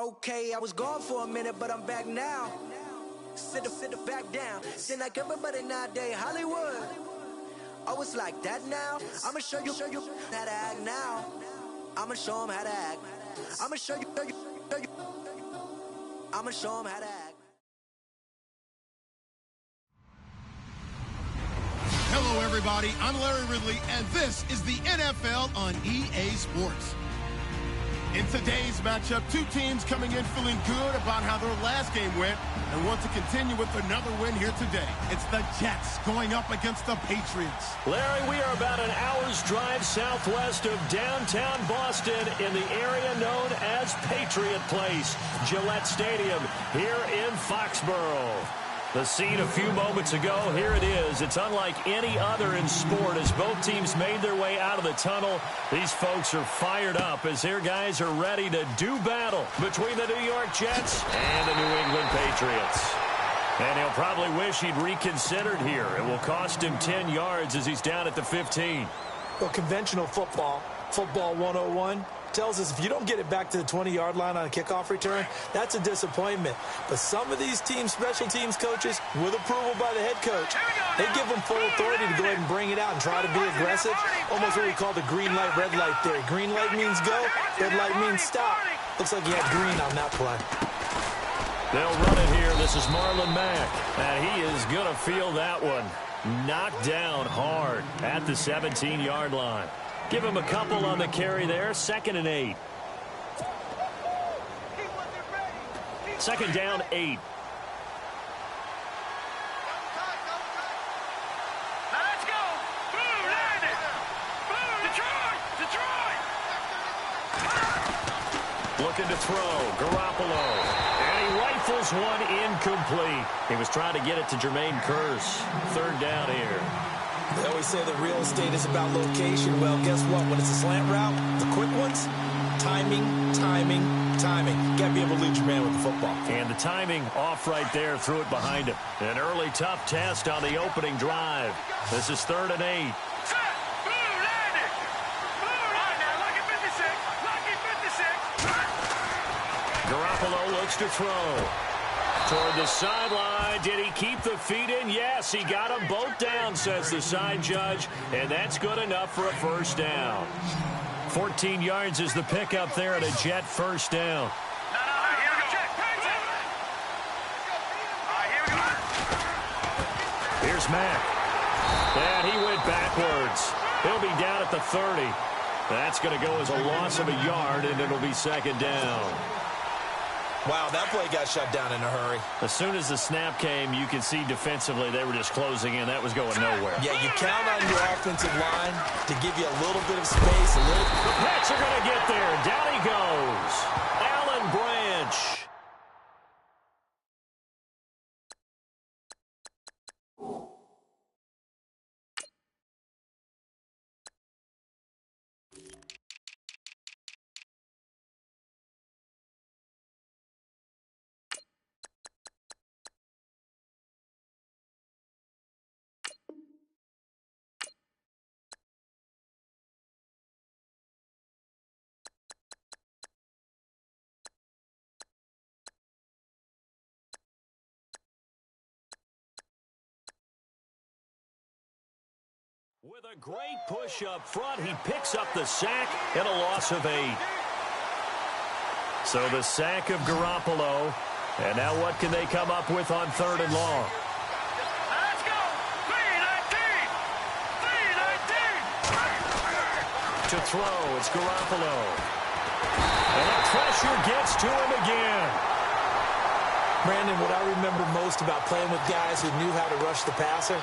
Okay, I was gone for a minute, but I'm back now. Sit back down. Seem like everybody nowadays, Hollywood. Oh, it's like that now? I'ma show you how to act now. I'ma show 'em how to act. I'ma show you. I'ma show 'em how to act. Hello, everybody. I'm Larry Ridley, and this is the NFL on EA Sports. In today's matchup, two teams coming in feeling good about how their last game went and want to continue with another win here today. It's the Jets going up against the Patriots. Larry, we are about an hour's drive southwest of downtown Boston in the area known as Patriot Place, Gillette Stadium, here in Foxborough. The scene a few moments ago, here it is. It's unlike any other in sport as both teams made their way out of the tunnel. These folks are fired up as their guys are ready to do battle between the New York Jets and the New England Patriots. And he'll probably wish he'd reconsidered here. It will cost him 10 yards as he's down at the 15. Well, conventional football 101, tells us if you don't get it back to the 20-yard line on a kickoff return, that's a disappointment. But some of these teams, special teams coaches, with approval by the head coach, they give them full authority to go ahead and bring it out and try to be aggressive. Almost what we call the green light, red light theory. Green light means go, red light means stop. Looks like he had green on that play. They'll run it here. This is Marlon Mack, and he is going to feel that one. Knocked down hard at the 17-yard line. Give him a couple on the carry there. 2nd and 8. 2nd down, 8. Let's go. Boo, land it. Boo, Detroit. Looking to throw. Garoppolo. And he rifles one incomplete. He was trying to get it to Jermaine Kearse. 3rd down here. They always say that real estate is about location. Well, guess what? When it's a slant route, the quick ones, timing. Got to be able to lead your man with the football. And the timing off right there, threw it behind him. An early tough test on the opening drive. This is 3rd and 8. Garoppolo looks to throw. Toward the sideline. Did he keep the feet in? Yes, he got them both down, says the side judge. And that's good enough for a 1st down. 14 yards is the pickup there at a Jet 1st down. Here's Mack. And he went backwards. He'll be down at the 30. That's going to go as a loss of a yard, and it'll be 2nd down. Wow, that play got shut down in a hurry. As soon as the snap came, you could see defensively they were just closing in. That was going nowhere. Yeah, you count on your offensive line to give you a little bit of space. The Pats are going to get there. Down he goes. Alan Branch. With a great push up front, he picks up the sack and a loss of 8. So the sack of Garoppolo. And now what can they come up with on 3rd and long? Let's go. 3-19. To throw, it's Garoppolo. And that pressure gets to him again. Brandon, what I remember most about playing with guys who knew how to rush the passer,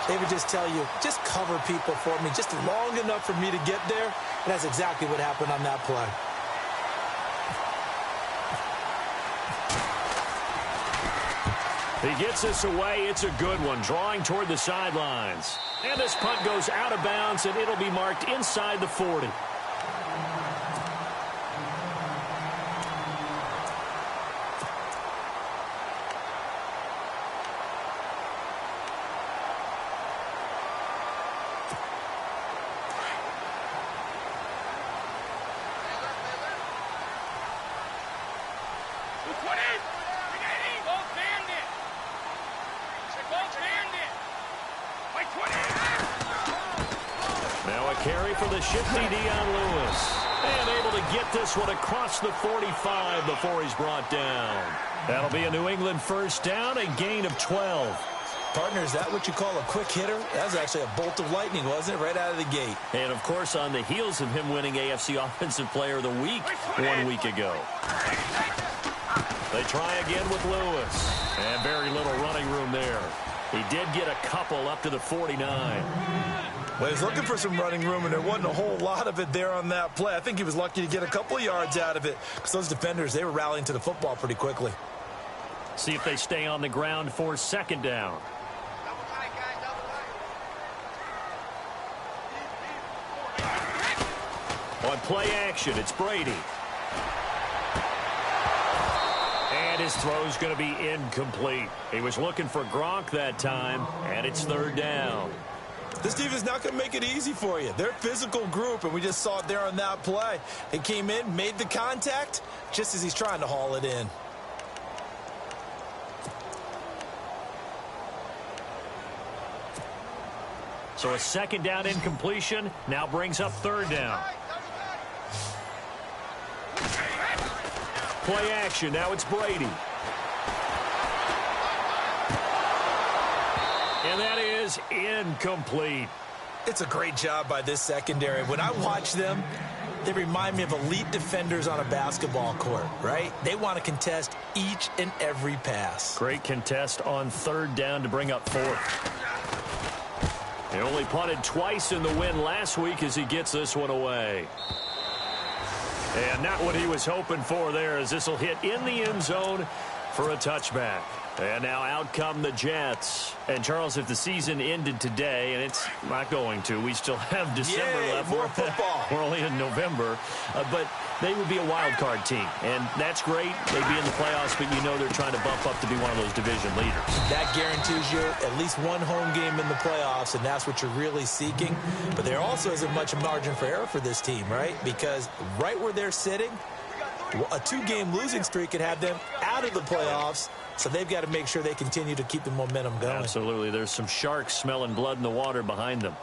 they would just tell you, just cover people for me, just long enough for me to get there. And that's exactly what happened on that play. He gets this away. It's a good one, drawing toward the sidelines. And this punt goes out of bounds, and it'll be marked inside the 40. Now a carry for the shifty Dion Lewis. And able to get this one across the 45 before he's brought down. That'll be a New England first down, a gain of 12. Partner, is that what you call a quick hitter? That was actually a bolt of lightning, wasn't it? Right out of the gate. And, of course, on the heels of him winning AFC Offensive Player of the Week 1 week ago. They try again with Lewis. And very little running room there. He did get a couple up to the 49. Well, he's looking for some running room, and there wasn't a whole lot of it there on that play. I think he was lucky to get a couple of yards out of it because those defenders, they were rallying to the football pretty quickly. See if they stay on the ground for second down. On play action, it's Brady. And his throw's going to be incomplete. He was looking for Gronk that time, and it's third down. This team is not going to make it easy for you. They're a physical group, and we just saw it there on that play. He came in, made the contact, just as he's trying to haul it in. So a second down incompletion now brings up third down. Play action, now it's Brady. And that is incomplete. It's a great job by this secondary. When I watch them, they remind me of elite defenders on a basketball court, right? They want to contest each and every pass. Great contest on third down to bring up fourth. He only punted twice in the win last week as he gets this one away. And not what he was hoping for there, as this will hit in the end zone for a touchback. And now out come the Jets. And, Charles, if the season ended today, and it's not going to, we still have December left. More football. We're only in November. But they would be a wild card team. And that's great. They'd be in the playoffs, but you know they're trying to bump up to be one of those division leaders. That guarantees you at least one home game in the playoffs, and that's what you're really seeking. But there also isn't much margin for error for this team, right? Because right where they're sitting, a two-game losing streak could have them out of the playoffs. So they've got to make sure they continue to keep the momentum going. Absolutely. There's some sharks smelling blood in the water behind them.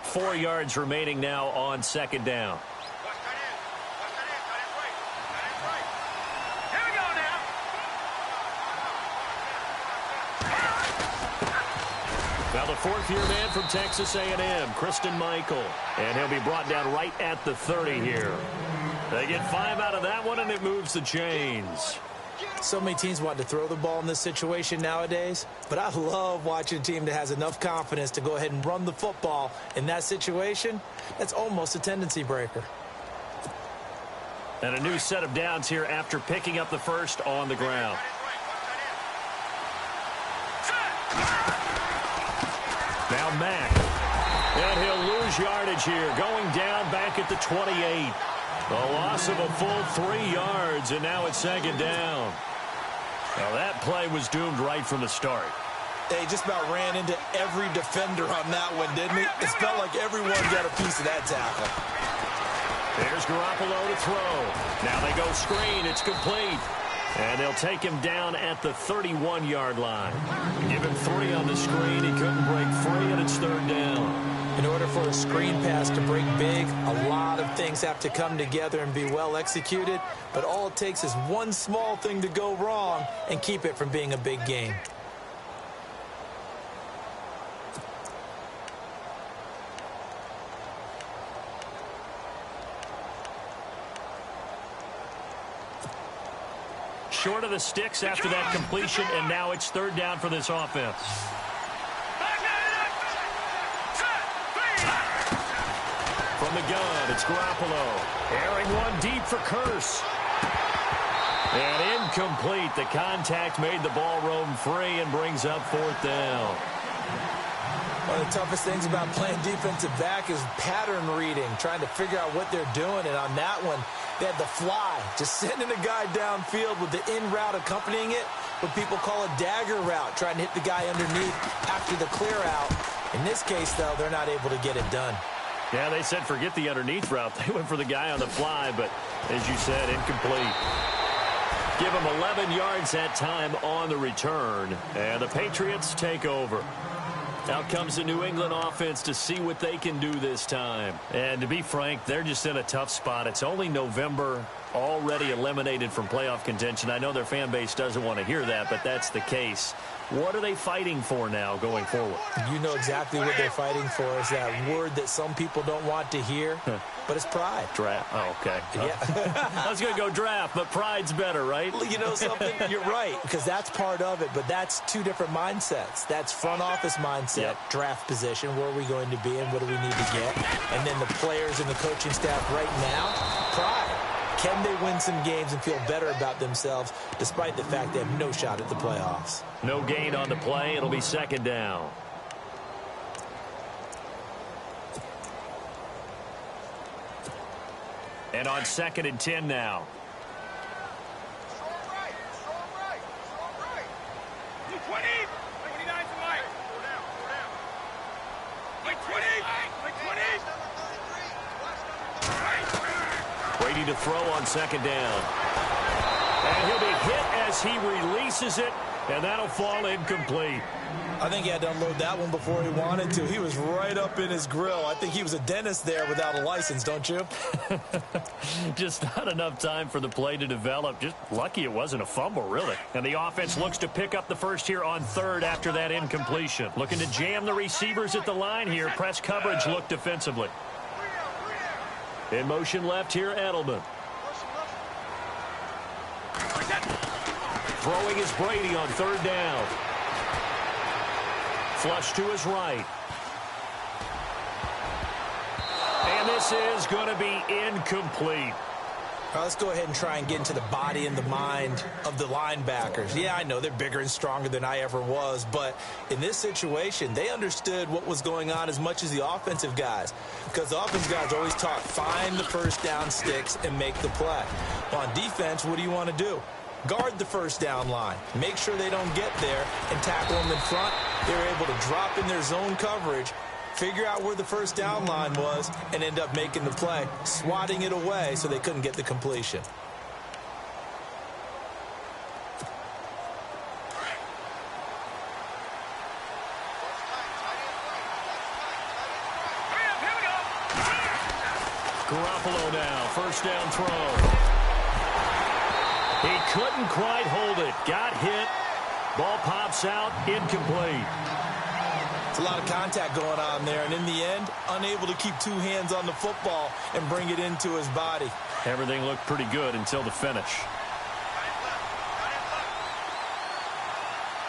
4 yards remaining now on second down. Here we go now. Now the fourth-year man from Texas A&M, Christine Michael. And he'll be brought down right at the 30 here. They get 5 out of that one, and it moves the chains. So many teams want to throw the ball in this situation nowadays, but I love watching a team that has enough confidence to go ahead and run the football in that situation. That's almost a tendency breaker. And a new set of downs here after picking up the first on the ground. Now Mack. And he'll lose yardage here, going down back at the 28. A loss of a full 3 yards, and now it's second down. Now that play was doomed right from the start. They just about ran into every defender on that one, didn't he? It felt like everyone got a piece of that tackle. There's Garoppolo to throw. Now they go screen. It's complete. And they'll take him down at the 31-yard line. Give him 3 on the screen. He couldn't break free, and it's third down. In order for a screen pass to break big, a lot of things have to come together and be well executed. But all it takes is one small thing to go wrong and keep it from being a big game. Short of the sticks after that completion, and now it's third down for this offense. From the gun, it's Garoppolo. Airing one deep for Curse. And incomplete. The contact made the ball roam free and brings up fourth down. One of the toughest things about playing defensive back is pattern reading, trying to figure out what they're doing. And on that one, they had the fly, just sending a guy downfield with the in route accompanying it, what people call a dagger route, trying to hit the guy underneath after the clear out. In this case, though, they're not able to get it done. Yeah, they said forget the underneath route. They went for the guy on the fly, but as you said, incomplete. Give him 11 yards that time on the return, and the Patriots take over. Out comes the New England offense to see what they can do this time. And to be frank, they're just in a tough spot. It's only November, already eliminated from playoff contention. I know their fan base doesn't want to hear that, but that's the case. What are they fighting for now going forward? You know exactly what they're fighting for. Is that word that some people don't want to hear, but it's pride. Draft. Oh, okay. Yeah. I was going to go draft, but pride's better, right? You know something? You're right, because that's part of it, but that's two different mindsets. That's front office mindset, draft position, where are we going to be and what do we need to get? And then the players and the coaching staff right now, pride. Can they win some games and feel better about themselves despite the fact they have no shot at the playoffs? No gain on the play. It'll be second down. And on 2nd and 10 now. Brady to throw on 2nd down. And he'll be hit as he releases it, and that'll fall incomplete. I think he had to unload that one before he wanted to. He was right up in his grill. I think he was a dentist there without a license, don't you? Just not enough time for the play to develop. Just lucky it wasn't a fumble, really. And the offense looks to pick up the first here on 3rd after that incompletion. Looking to jam the receivers at the line here. Press coverage look defensively. In motion left here, Edelman. Throwing is Brady on 3rd down. Flush to his right. And this is going to be incomplete. Let's go ahead and try and get into the body and the mind of the linebackers. Yeah, I know they're bigger and stronger than I ever was, but in this situation, they understood what was going on as much as the offensive guys, because the offensive guys always taught, find the first down sticks and make the play. On defense, what do you want to do? Guard the first down line. Make sure they don't get there and tackle them in front. They were able to drop in their zone coverage, figure out where the first down line was, and end up making the play, swatting it away so they couldn't get the completion. Garoppolo now, first down throw. He couldn't quite hold it. Got hit. Ball pops out. Incomplete. It's a lot of contact going on there, and in the end, unable to keep 2 hands on the football and bring it into his body. Everything looked pretty good until the finish.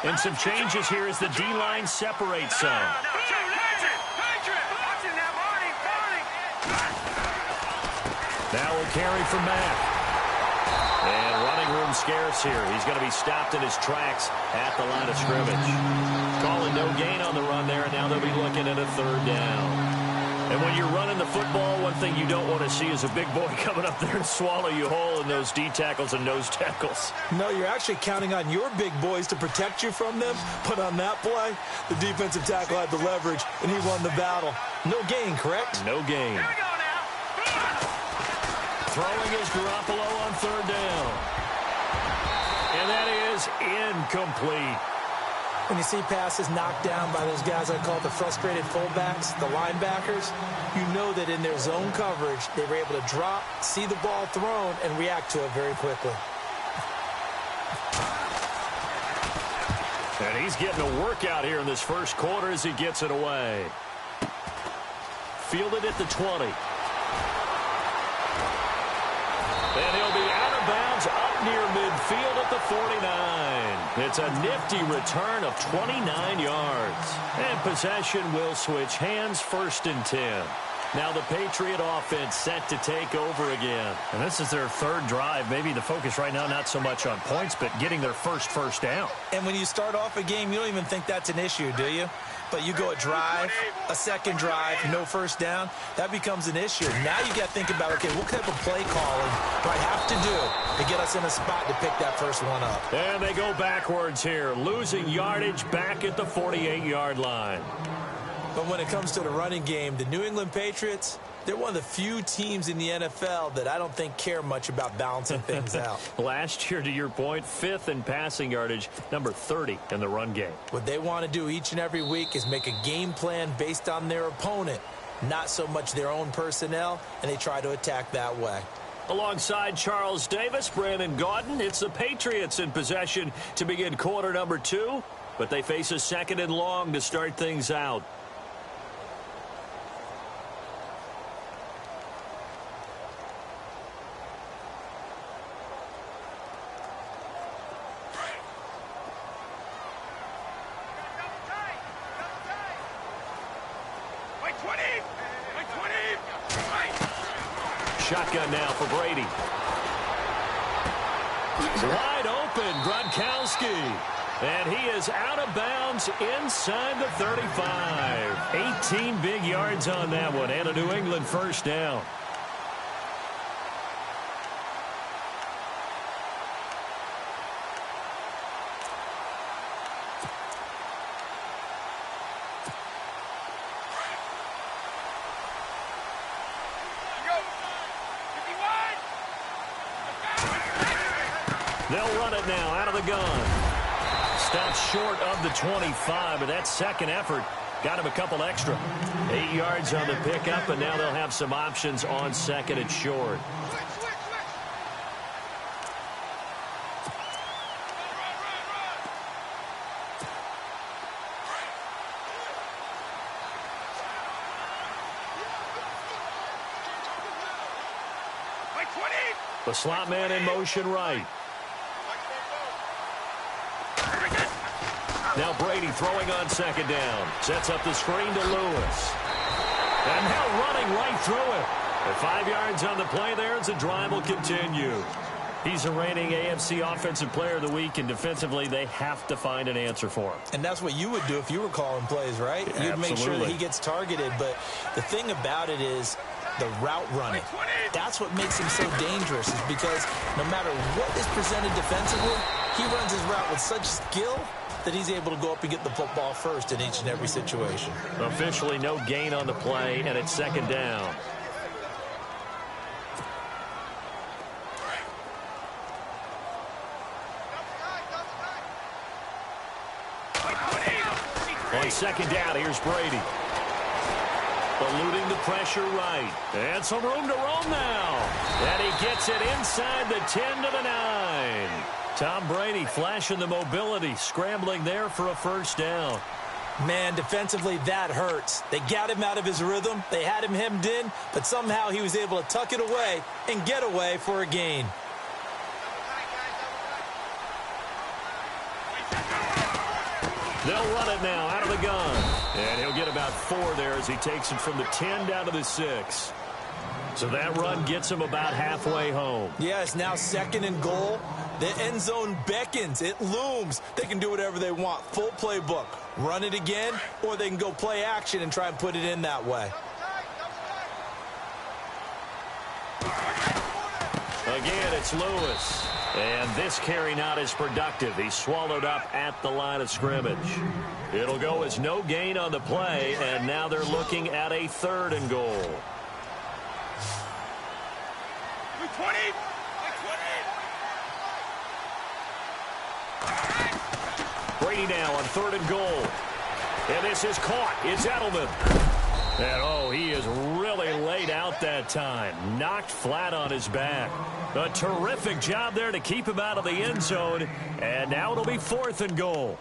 And some changes here as the D-line separates some. Now will carry from Mack. And running room scarce here. He's going to be stopped in his tracks at the line of scrimmage. Calling no gain on the run there, and now they'll be looking at a 3rd down. And when you're running the football, one thing you don't want to see is a big boy coming up there and swallow you whole in those D tackles and nose tackles. No, you're actually counting on your big boys to protect you from them. But on that play, the defensive tackle had the leverage, and he won the battle. No gain, correct? No gain. Throwing is Garoppolo on 3rd down. And that is incomplete. When you see passes knocked down by those guys I call the frustrated fullbacks, the linebackers, you know that in their zone coverage, they were able to drop, see the ball thrown, and react to it very quickly. And he's getting a workout here in this first quarter as he gets it away. Fielded at the 20. And he'll be out of bounds up near midfield at the 49. It's a nifty return of 29 yards. And possession will switch hands, 1st and 10. Now the Patriot offense set to take over again. And this is their 3rd drive. Maybe the focus right now not so much on points, but getting their first down. And when you start off a game, you don't even think that's an issue, do you? But you go a drive, a 2nd drive, no first down, that becomes an issue. Now you got to think about, okay, what type of play calling do I have to do to get us in a spot to pick that first one up? And they go backwards here, losing yardage back at the 48-yard line. But when it comes to the running game, the New England Patriots, They're one of the few teams in the NFL that I don't think care much about balancing things out. Last year, to your point, 5th in passing yardage, number 30 in the run game. What they want to do each and every week is make a game plan based on their opponent, not so much their own personnel, and they try to attack that way. Alongside Charles Davis, Brandon Gaudin, it's the Patriots in possession to begin quarter number 2, but they face a 2nd and long to start things out. Shotgun now for Brady. Wide open, Gronkowski. And he is out of bounds inside the 35. 18 big yards on that one, and a New England first down. They'll run it now out of the gun. Stops short of the 25, but that second effort got him a couple extra. 8 yards on the pickup, and now they'll have some options on 2nd and short. The slot man in motion right. Now Brady throwing on 2nd down. Sets up the screen to Lewis. And now running right through it. At 5 yards on the play there as the drive will continue. He's a reigning AFC Offensive Player of the Week, and defensively they have to find an answer for him. And that's what you would do if you were calling plays, right? You'd make sure that he gets targeted. But the thing about it is the route running. That's what makes him so dangerous, is because no matter what is presented defensively, he runs his route with such skill that he's able to go up and get the football first in each and every situation. Officially no gain on the play, and it's 2nd down. On 2nd down, here's Brady. Eluding the pressure right. And some room to roam now. And he gets it inside the 10 to the 9. Tom Brady flashing the mobility, scrambling there for a first down. Man, defensively, that hurts. They got him out of his rhythm. They had him hemmed in, but somehow he was able to tuck it away and get away for a gain. They'll run it now out of the gun. And he'll get about 4 there as he takes it from the 10 down to the 6. So that run gets him about halfway home. Yeah, it's now 2nd and goal. The end zone beckons. It looms. They can do whatever they want. Full playbook. Run it again, or they can go play action and try and put it in that way. Again, it's Lewis. And this carry not as productive. He's swallowed up at the line of scrimmage. It'll go as no gain on the play, and now they're looking at a 3rd and goal. 20. Brady now on 3rd and goal. And this is caught. It's Edelman. And, oh, he is really laid out that time. Knocked flat on his back. A terrific job there to keep him out of the end zone. And now it'll be 4th and goal.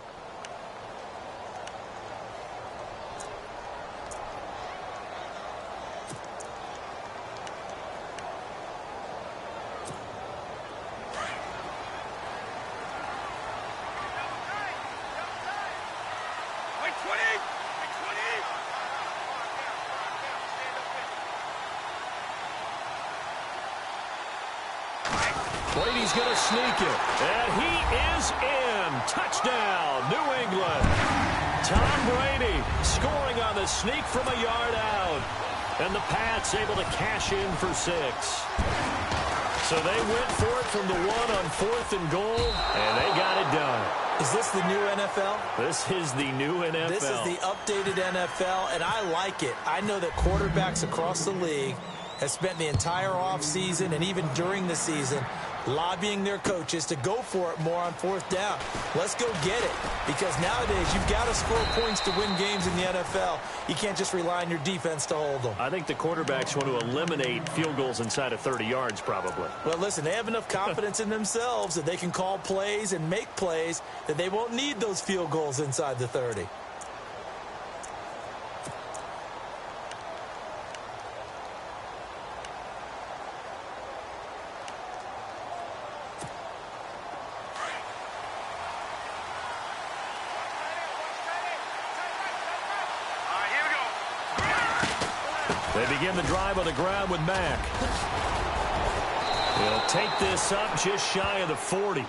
Brady's going to sneak it. And he is in. Touchdown, New England. Tom Brady scoring on the sneak from a yard out. And the Pats able to cash in for 6. So they went for it from the 1 on 4th and goal, and they got it done. Is this the new NFL? This is the new NFL. This is the updated NFL, and I like it. I know that quarterbacks across the league have spent the entire offseason and even during the season lobbying their coaches to go for it more on 4th down. Let's go get it, because nowadays you've got to score points to win games in the NFL. You can't just rely on your defense to hold them. I think the quarterbacks want to eliminate field goals inside of 30 yards probably. Well, listen, they have enough confidence in themselves that they can call plays and make plays that they won't need those field goals inside the 30. They begin the drive on the ground with Mack. He'll take this up just shy of the 40.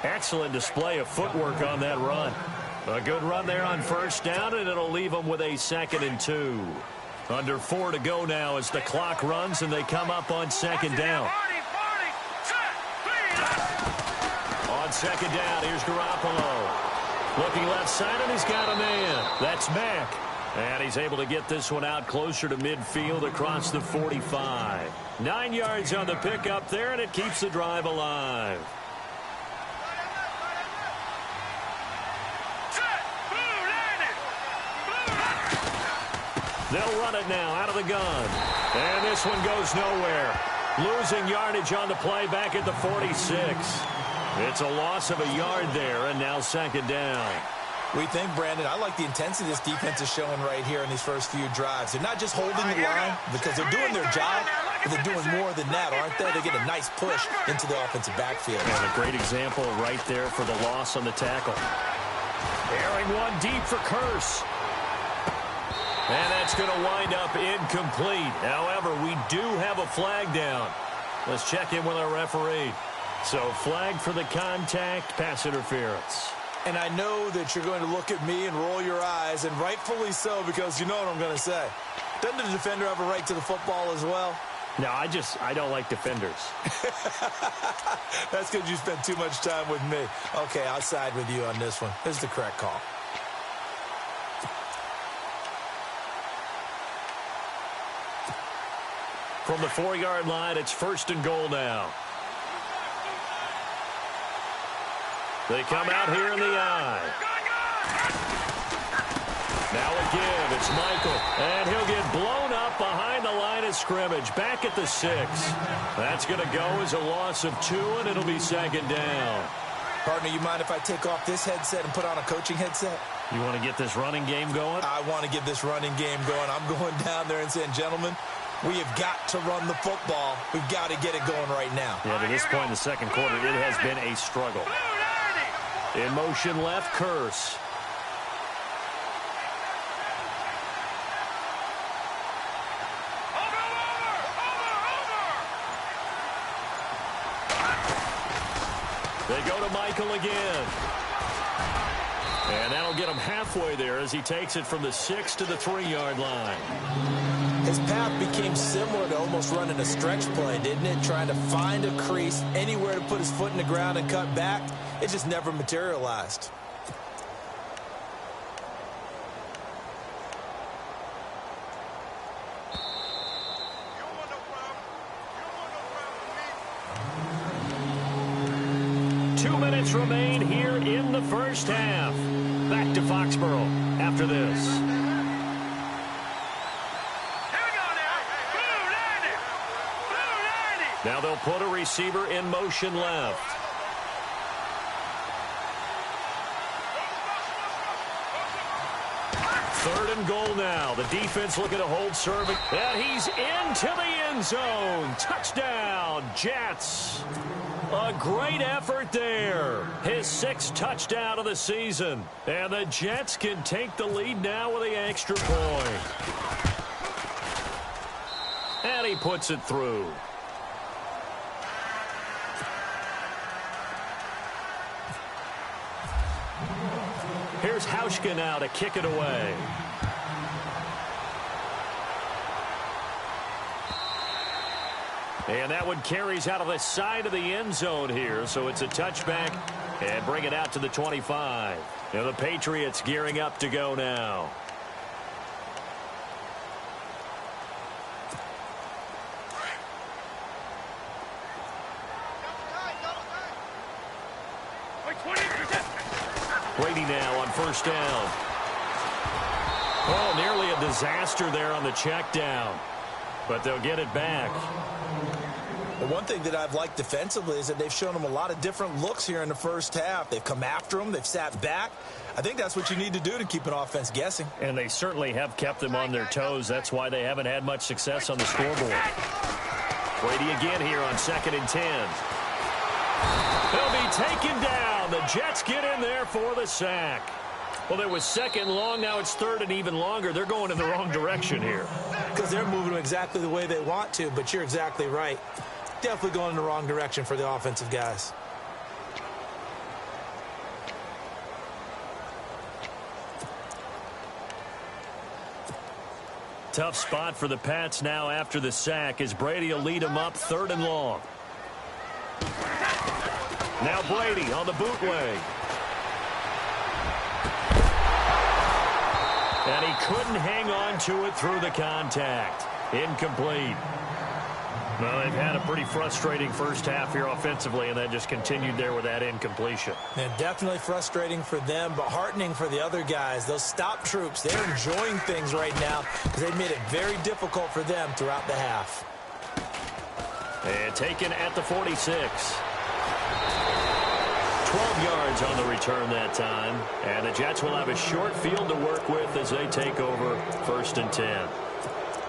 Excellent display of footwork on that run. A good run there on 1st down, and it'll leave them with a 2nd and 2. Under 4 to go now as the clock runs, and they come up on 2nd down. On 2nd down, here's Garoppolo. Looking left side, and he's got a man. That's Mack. And he's able to get this one out closer to midfield across the 45. 9 yards on the pickup there, and it keeps the drive alive. They'll run it now out of the gun. And this one goes nowhere. Losing yardage on the play back at the 46. It's a loss of a yard there, and now 2nd down. We think, Brandon, I like the intensity this defense is showing right here in these first few drives. They're not just holding the line because they're doing their job, but they're doing more than that, aren't they? They get a nice push into the offensive backfield. And a great example right there for the loss on the tackle. Airing one deep for Kearse. And that's going to wind up incomplete. However, we do have a flag down. Let's check in with our referee. So flag for the contact, pass interference. And I know that you're going to look at me and roll your eyes, and rightfully so, because you know what I'm going to say. Doesn't the defender have a right to the football as well? No, I don't like defenders. That's because you spent too much time with me. Okay, I'll side with you on this one. This is the correct call. From the 4-yard line, it's 1st and goal now. They come out here in the eye. Now a give. It's Michael. And he'll get blown up behind the line of scrimmage. Back at the 6. That's going to go as a loss of 2, and it'll be 2nd down. Partner, you mind if I take off this headset and put on a coaching headset? You want to get this running game going? I want to get this running game going. I'm going down there and saying, gentlemen, we have got to run the football. We've got to get it going right now. Yeah, to this point in the 2nd quarter, it has been a struggle. In motion left, Kearse. They go to Michael again. And that'll get him halfway there as he takes it from the 6 to the 3-yard line. His path became similar to almost running a stretch play, didn't it? Trying to find a crease, anywhere to put his foot in the ground and cut back. It just never materialized. Remain here in the first half. Back to Foxborough after this. Now they'll put a receiver in motion left. Third and goal now. The defense looking to hold serve. And he's into the end zone. Touchdown, Jets. A great effort there. His 6th touchdown of the season. And the Jets can take the lead now with the extra point. And he puts it through. Here's Hauschka now to kick it away. And that one carries out of the side of the end zone here. So it's a touchback and bring it out to the 25. Now the Patriots gearing up to go now. Brady now on first down. Oh, nearly a disaster there on the check down. But they'll get it back. The one thing that I've liked defensively is that they've shown them a lot of different looks here in the first half. They've come after them. They've sat back. I think that's what you need to do to keep an offense guessing. And they certainly have kept them on their toes. That's why they haven't had much success on the scoreboard. Brady again here on 2nd and 10. They'll be taken down. The Jets get in there for the sack. Well, it was 2nd long. Now it's 3rd and even longer. They're going in the wrong direction here. Because they're moving them exactly the way they want to, but you're exactly right. Definitely going in the wrong direction for the offensive guys. Tough spot for the Pats now after the sack as Brady will lead them up 3rd and long. Now Brady on the bootleg. And he couldn't hang on to it through the contact. Incomplete. Well, they've had a pretty frustrating first half here offensively, and that just continued there with that incompletion. Yeah, definitely frustrating for them, but heartening for the other guys. Those stop troops, they're enjoying things right now because they've made it very difficult for them throughout the half. And taken at the 46. 12 yards on the return that time. And the Jets will have a short field to work with as they take over 1st and 10.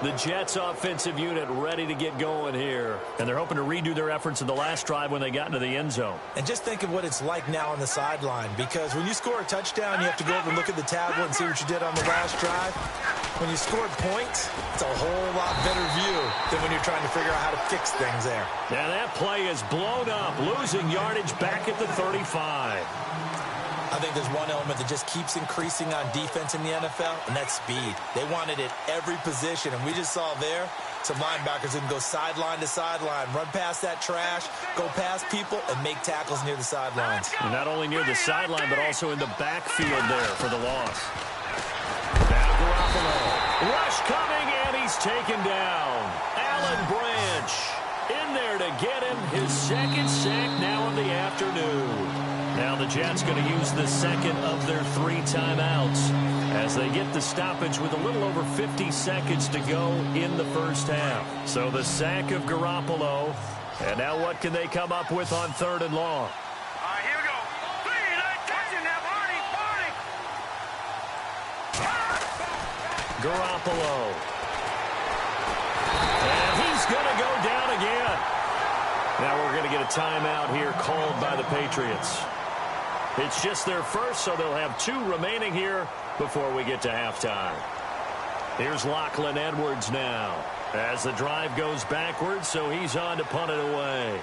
The Jets offensive unit ready to get going here. And they're hoping to redo their efforts in the last drive when they got into the end zone. And just think of what it's like now on the sideline, because when you score a touchdown, you have to go over and look at the tablet and see what you did on the last drive. When you scored points, it's a whole lot better view than when you're trying to figure out how to fix things there. Now that play is blown up, losing yardage back at the 35. I think there's one element that just keeps increasing on defense in the NFL, and that's speed. They want it at every position, and we just saw there some linebackers who can go sideline to sideline, run past that trash, go past people, and make tackles near the sidelines. And not only near the sideline, but also in the backfield there for the loss. Now Garoppolo. Rush coming, and he's taken down. Alan Branch in there to get him his 2nd sack now in the afternoon. Now the Jets going to use the 2nd of their 3 timeouts as they get the stoppage with a little over 50 seconds to go in the first half. So the sack of Garoppolo. And now what can they come up with on 3rd and long? All right, here we go. 3, touching that, Barney. Garoppolo. And he's going to go down again. Now we're going to get a timeout here called by the Patriots. It's just their first, so they'll have 2 remaining here before we get to halftime. Here's Lachlan Edwards now as the drive goes backwards, so he's on to punt it away.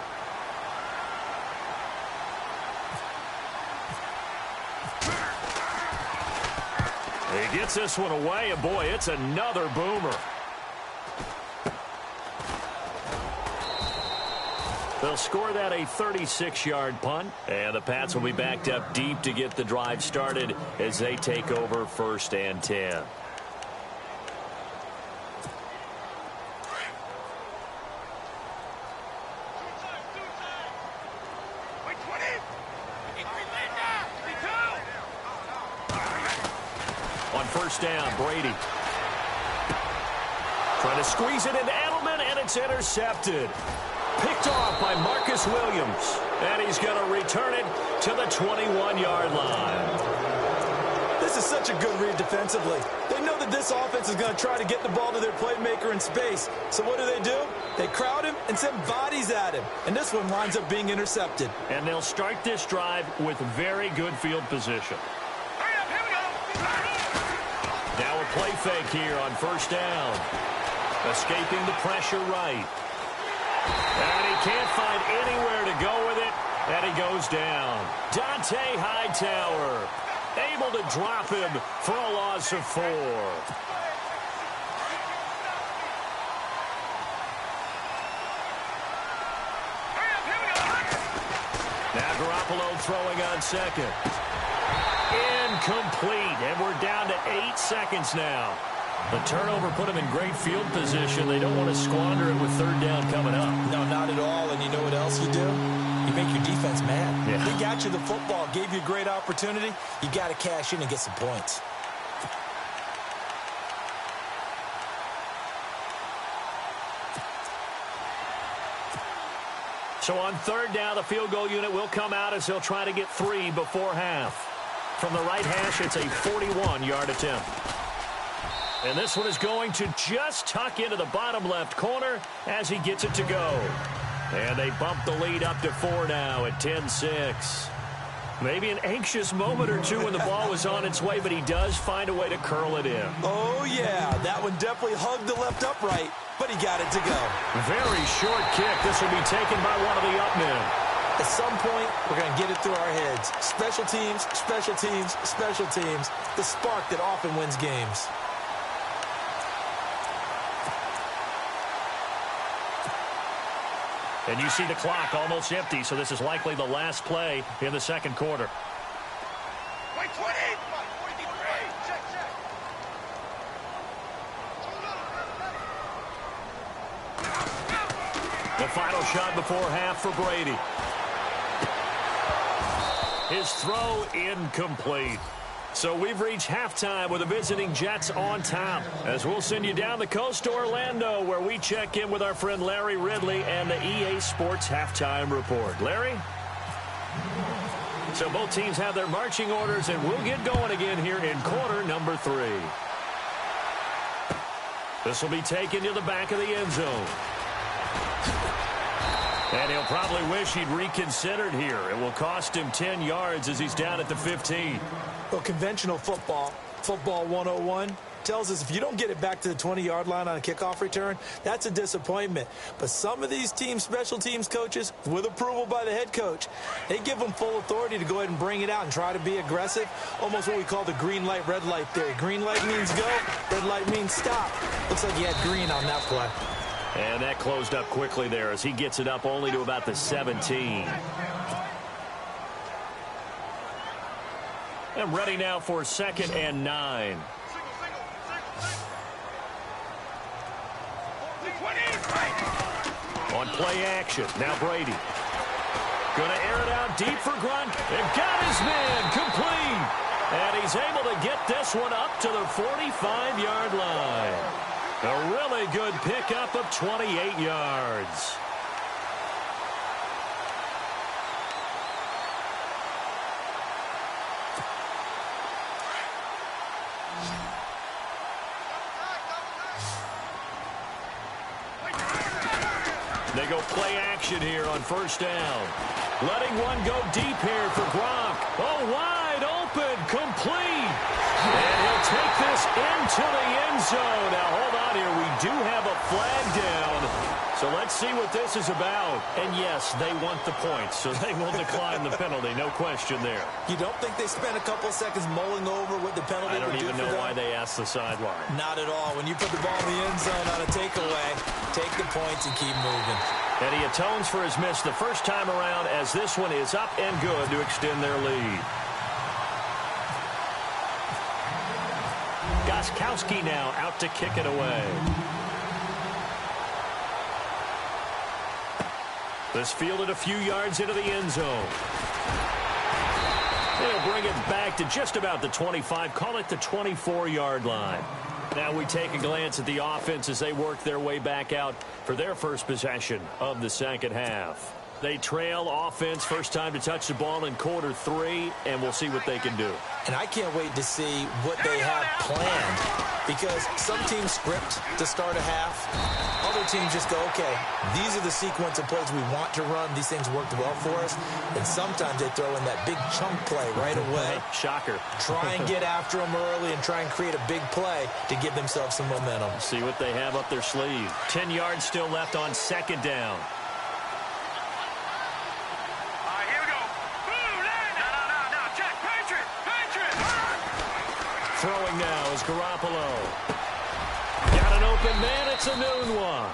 He gets this one away, and boy, it's another boomer. They'll score that a 36-yard punt, and the Pats will be backed up deep to get the drive started as they take over 1st and 10. On 1st down, Brady. Trying to squeeze it into Edelman, and it's intercepted. Picked off by Marcus Williams. And he's going to return it to the 21-yard line. This is such a good read defensively. They know that this offense is going to try to get the ball to their playmaker in space. So what do? They crowd him and send bodies at him. And this one winds up being intercepted. And they'll start this drive with very good field position. Hurry up, here we go. Now a play fake here on 1st down. Escaping the pressure right. And he can't find anywhere to go with it, and he goes down. Dante Hightower able to drop him for a loss of 4. Garoppolo throwing on second. Incomplete, and we're down to 8 seconds now. The turnover put them in great field position. They don't want to squander it with third down coming up. No, not at all. And you know what else you do? You make your defense mad. Yeah. They got you the football, gave you a great opportunity. You got to cash in and get some points. So on third down, the field goal unit will come out as they'll try to get 3 before half. From the right hash, it's a 41-yard attempt. And this one is going to just tuck into the bottom left corner as he gets it to go. And they bump the lead up to 4 now at 10-6. Maybe an anxious moment or two when the ball was on its way, but he does find a way to curl it in. Oh, yeah. That one definitely hugged the left upright, but he got it to go. Very short kick. This will be taken by one of the up men. At some point, we're going to get it through our heads. Special teams, special teams, special teams. The spark that often wins games. And you see the clock almost empty, so this is likely the last play in the second quarter. Wait, 20! 43! Check, check! The final shot before half for Brady. His throw incomplete. So we've reached halftime with the visiting Jets on top. As we'll send you down the coast to Orlando, where we check in with our friend Larry Ridley and the EA Sports Halftime Report. Larry? So both teams have their marching orders, and we'll get going again here in quarter number 3. This will be taken to the back of the end zone. And he'll probably wish he'd reconsidered here. It will cost him 10 yards as he's down at the 15. Well, conventional football, football 101, tells us if you don't get it back to the 20-yard line on a kickoff return, that's a disappointment. But some of these special teams coaches, with approval by the head coach, they give them full authority to go ahead and bring it out and try to be aggressive, almost what we call the green light, red light theory. Green light means go, red light means stop. Looks like he had green on that play. And that closed up quickly there as he gets it up only to about the 17. And ready now for 2nd and 9. On play action, now Brady. Gonna air it out deep for Grunt. And got his man complete. And he's able to get this one up to the 45-yard line. A really good pickup of 28 yards. They go play action here on first down. Letting one go deep here for Gronk. Oh, wide open, complete. And he'll take this into the end zone. Now, hold on here. We do have a flag down. So let's see what this is about. And, yes, they want the points, so they will decline the penalty. No question there. You don't think they spent a couple seconds mulling over what the penalty would do for them? I don't even know why they asked the sideline. Not at all. When you put the ball in the end zone on a takeaway, take the points and keep moving. And he atones for his miss the first time around as this one is up and good to extend their lead. Gostkowski now out to kick it away. This fielded a few yards into the end zone. They'll bring it back to just about the 25, call it the 24-yard line. Now we take a glance at the offense as they work their way back out for their first possession of the second half. They trail offense, first time to touch the ball in quarter 3, and we'll see what they can do. And I can't wait to see what they have planned, because some teams script to start a half. Other teams just go, okay, these are the sequence of plays we want to run. These things worked well for us. And sometimes they throw in that big chunk play right away. Shocker. Try and get after them early and try and create a big play to give themselves some momentum. See what they have up their sleeve. 10 yards still left on second down. Throwing now is Garoppolo. Got an open man. It's a noon one.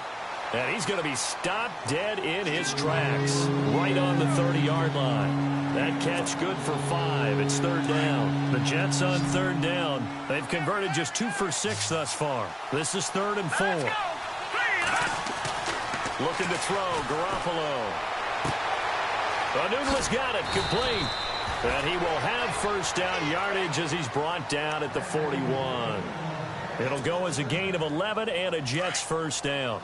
And he's going to be stopped dead in his tracks, right on the 30-yard line. That catch good for 5. It's third down. The Jets on third down. They've converted just 2 for 6 thus far. This is 3rd and 4. Looking to throw, Garoppolo. Newton's got it, complete. And he will have first down yardage as he's brought down at the 41. It'll go as a gain of 11 and a Jets first down.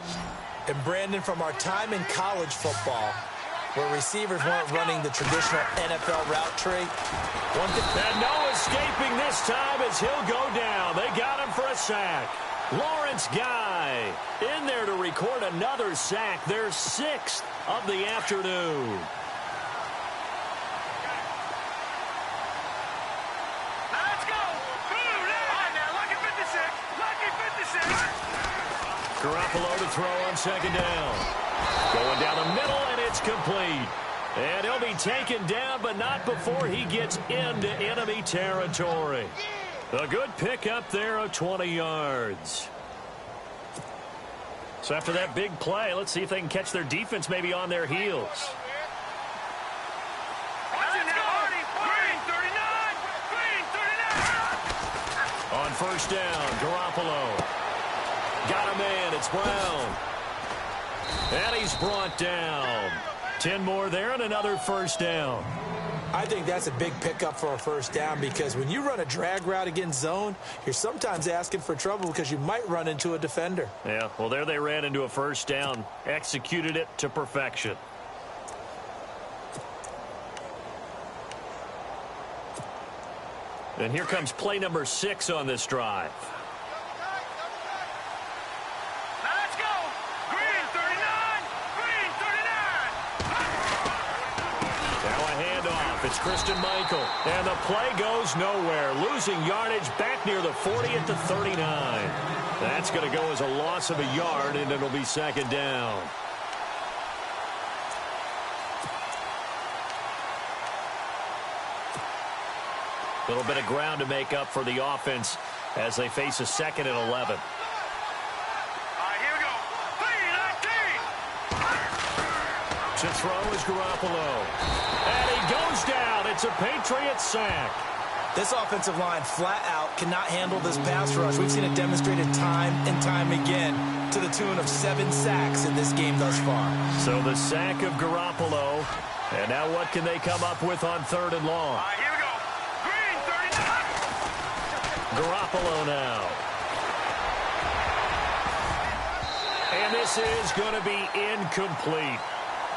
And Brandon, from our time in college football, where receivers weren't running the traditional NFL route tree. And no escaping this time as he'll go down. They got him for a sack. Lawrence Guy in there to record another sack, their 6th of the afternoon. Let's go. On now, lucky 56. Lucky 56. Garoppolo to throw on second down. Going down the middle, and it's complete. And he'll be taken down, but not before he gets into enemy territory. A good pickup there of 20 yards. So after that big play, let's see if they can catch their defense maybe on their heels. On first down, Garoppolo. Got a man, it's Brown. And he's brought down. 10 more there and another first down. I think that's a big pickup for a first down because when you run a drag route against zone, you're sometimes asking for trouble because you might run into a defender. Yeah, well, there they ran into a first down, executed it to perfection. And here comes play number 6 on this drive. Let's go. Green 39. Green 39. Now a handoff. It's Christian Michael. And the play goes nowhere. Losing yardage back near the 40 at the 39. That's going to go as a loss of a yard, and it'll be second down. A little bit of ground to make up for the offense as they face a 2nd and 11. All right, here we go. 3-19. To throw is Garoppolo. And he goes down. It's a Patriot sack. This offensive line flat out cannot handle this pass rush. We've seen it demonstrated time and time again to the tune of 7 sacks in this game thus far. So the sack of Garoppolo. And now what can they come up with on 3rd and long? All right, here we go. Green 39. Garoppolo now. And this is going to be incomplete.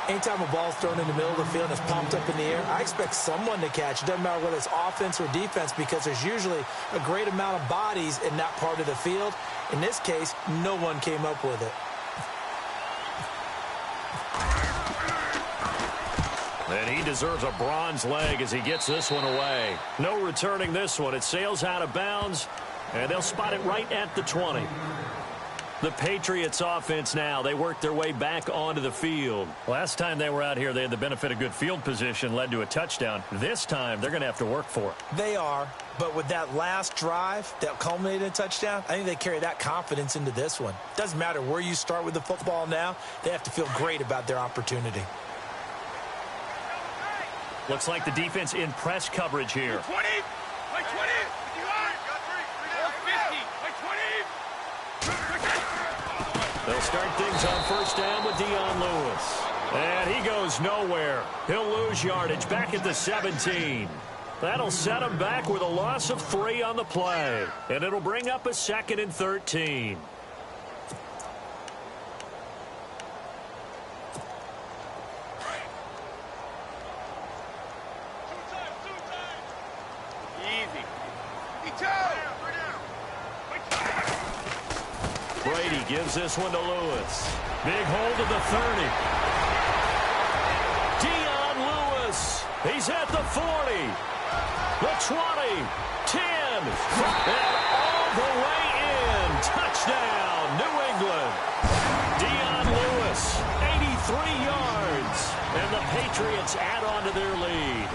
Anytime a ball's thrown in the middle of the field and it's pumped up in the air, I expect someone to catch. It doesn't matter whether it's offense or defense because there's usually a great amount of bodies in that part of the field. In this case, no one came up with it. And he deserves a bronze leg as he gets this one away. No returning this one. It sails out of bounds, and they'll spot it right at the 20. The Patriots offense now, they work their way back onto the field. Last time they were out here, they had the benefit of good field position, led to a touchdown. This time, they're going to have to work for it. They are, but with that last drive that culminated in a touchdown, I think they carry that confidence into this one. Doesn't matter where you start with the football now, they have to feel great about their opportunity. Looks like the defense in press coverage here. 20. Like 20. They'll start things on first down with Dion Lewis. And he goes nowhere. He'll lose yardage back at the 17. That'll set him back with a loss of 3 on the play. And it'll bring up a 2nd and 13. Easy. Brady gives this one to Lewis. Big hold of the 30. Dion Lewis. He's at the 40. The 20. 10. And all the way in. Touchdown, New England. Dion Lewis, 83 yards. And the Patriots add on to their lead.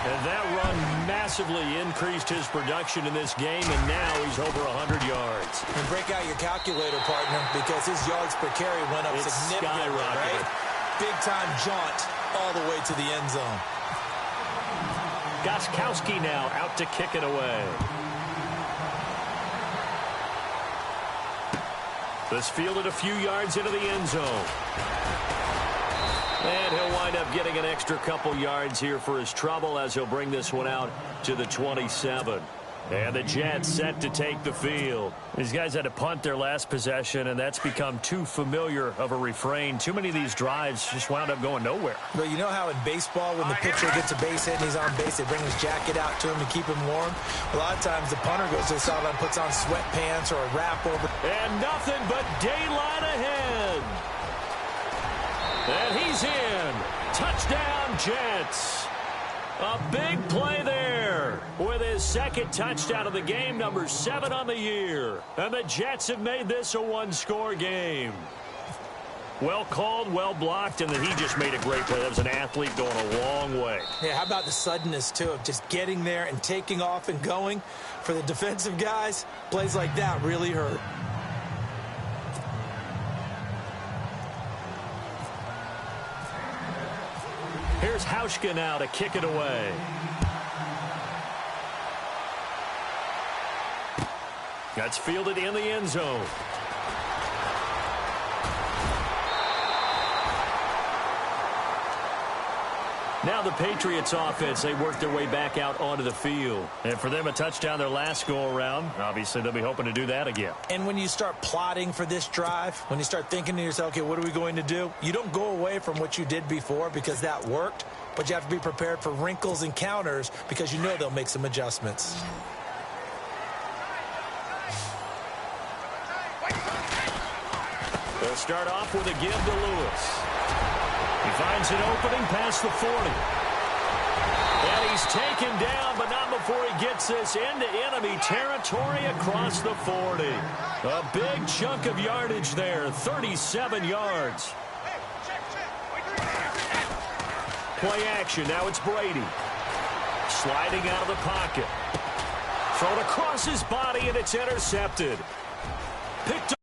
And that run massively increased his production in this game, and now he's over 100 yards. And break out your calculator, partner, because his yards per carry went up significantly, right? Big-time jaunt all the way to the end zone. Gostkowski now out to kick it away. This fielded a few yards into the end zone. And he'll wind up getting an extra couple yards here for his trouble as he'll bring this one out to the 27. And the Jets set to take the field. These guys had to punt their last possession, and that's become too familiar of a refrain. Too many of these drives just wound up going nowhere. But you know how in baseball, when the pitcher gets a base hit and he's on base, they bring his jacket out to him to keep him warm? A lot of times the punter goes to the sideline, puts on sweatpants or a wrap over. And nothing but daylight ahead. And he's in. Touchdown, Jets. A big play there with his second touchdown of the game, number 7 on the year. And the Jets have made this a one-score game. Well called, well blocked, and then he just made a great play. That was an athlete going a long way. Yeah, how about the suddenness, too, of just getting there and taking off and going? For the defensive guys, plays like that really hurt. Here's Hauschka now to kick it away. That's fielded in the end zone. Now the Patriots offense, they work their way back out onto the field. And for them, a touchdown their last go-around. Obviously, they'll be hoping to do that again. And when you start plotting for this drive, when you start thinking to yourself, okay, what are we going to do? You don't go away from what you did before because that worked, but you have to be prepared for wrinkles and counters because you know they'll make some adjustments. They'll start off with a give to Lewis. He finds an opening past the 40. And he's taken down, but not before he gets this into enemy territory across the 40. A big chunk of yardage there, 37 yards. Play action, now it's Brady. Sliding out of the pocket. Thrown across his body, and it's intercepted. Picked up.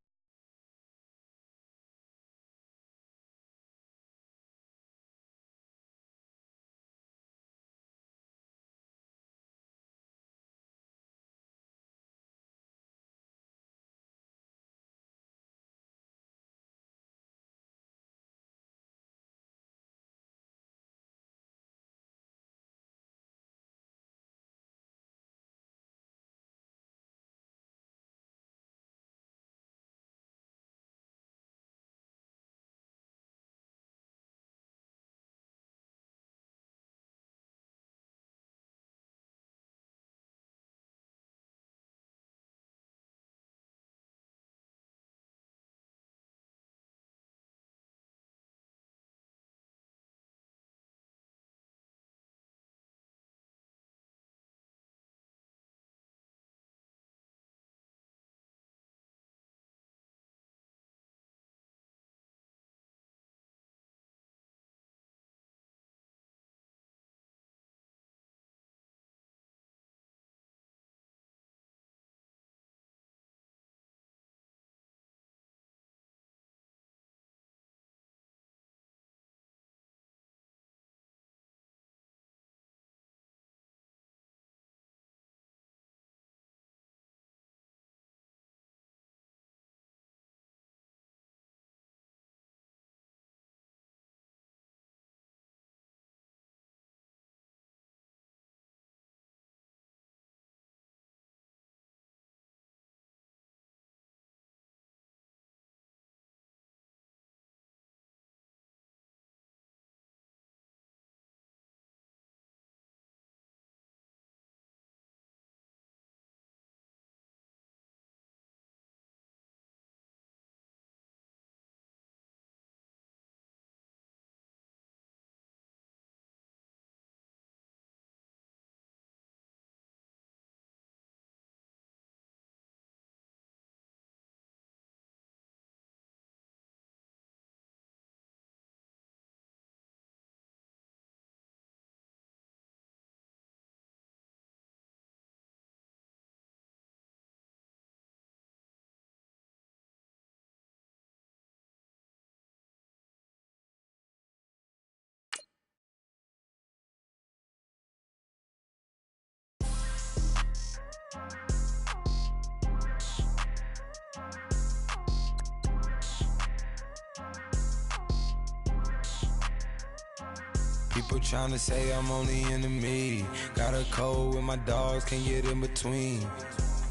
People trying to say I'm only enemy. Got a code with my dogs, can't get in between.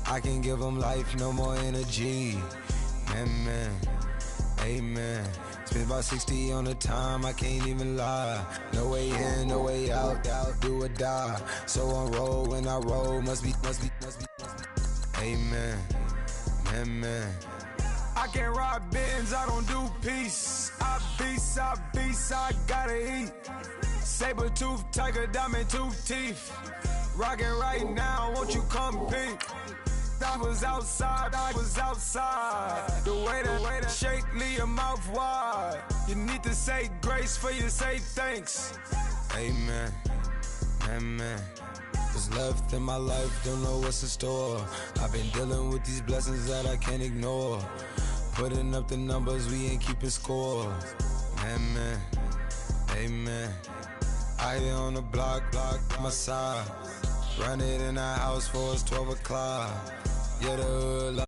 I can give them life, no more energy. Man, amen. Spent about 60 on the time, I can't even lie. No way in, no way out, do or die. So on roll, when I roll, must be. Amen, man. I can't ride Benz, I don't do peace. I beast, I gotta eat. Saber tooth, tiger, diamond tooth teeth. Rockin' right now, won't you come peek? I was outside. The way that shake, leave your mouth wide. You need to say grace for you say thanks. Amen, amen. What's left in my life, don't know what's in store. I've been dealing with these blessings that I can't ignore. Putting up the numbers, we ain't keeping score. Amen, amen. I here on the block, my side. Run it in the house for us 12 o'clock. Yeah, the hood.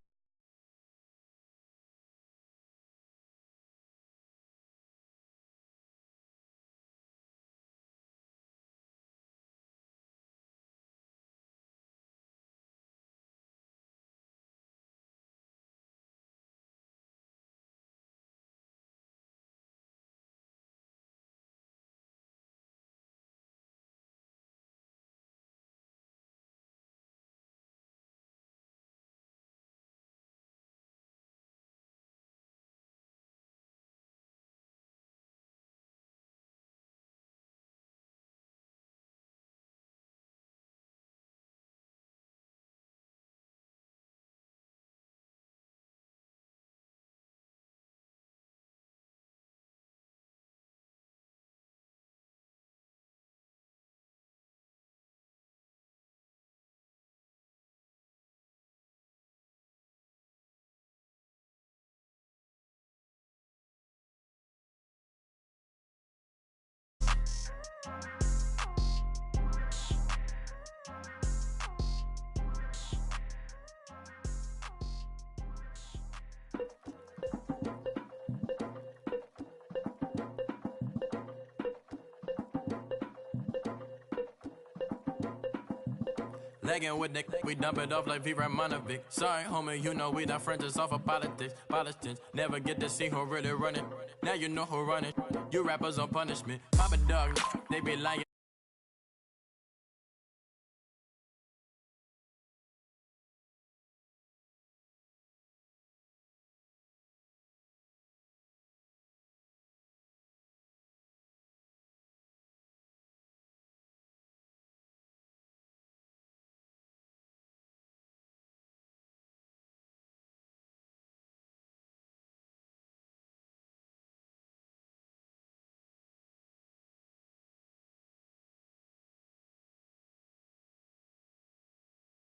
Legging with Nick, we dump it off like V. Ramonovic. Sorry, homie, you know we not friends, it's off of politics. Politics, never get to see who really running. Now you know who running. You rappers on punishment. Papa dog, they be lying.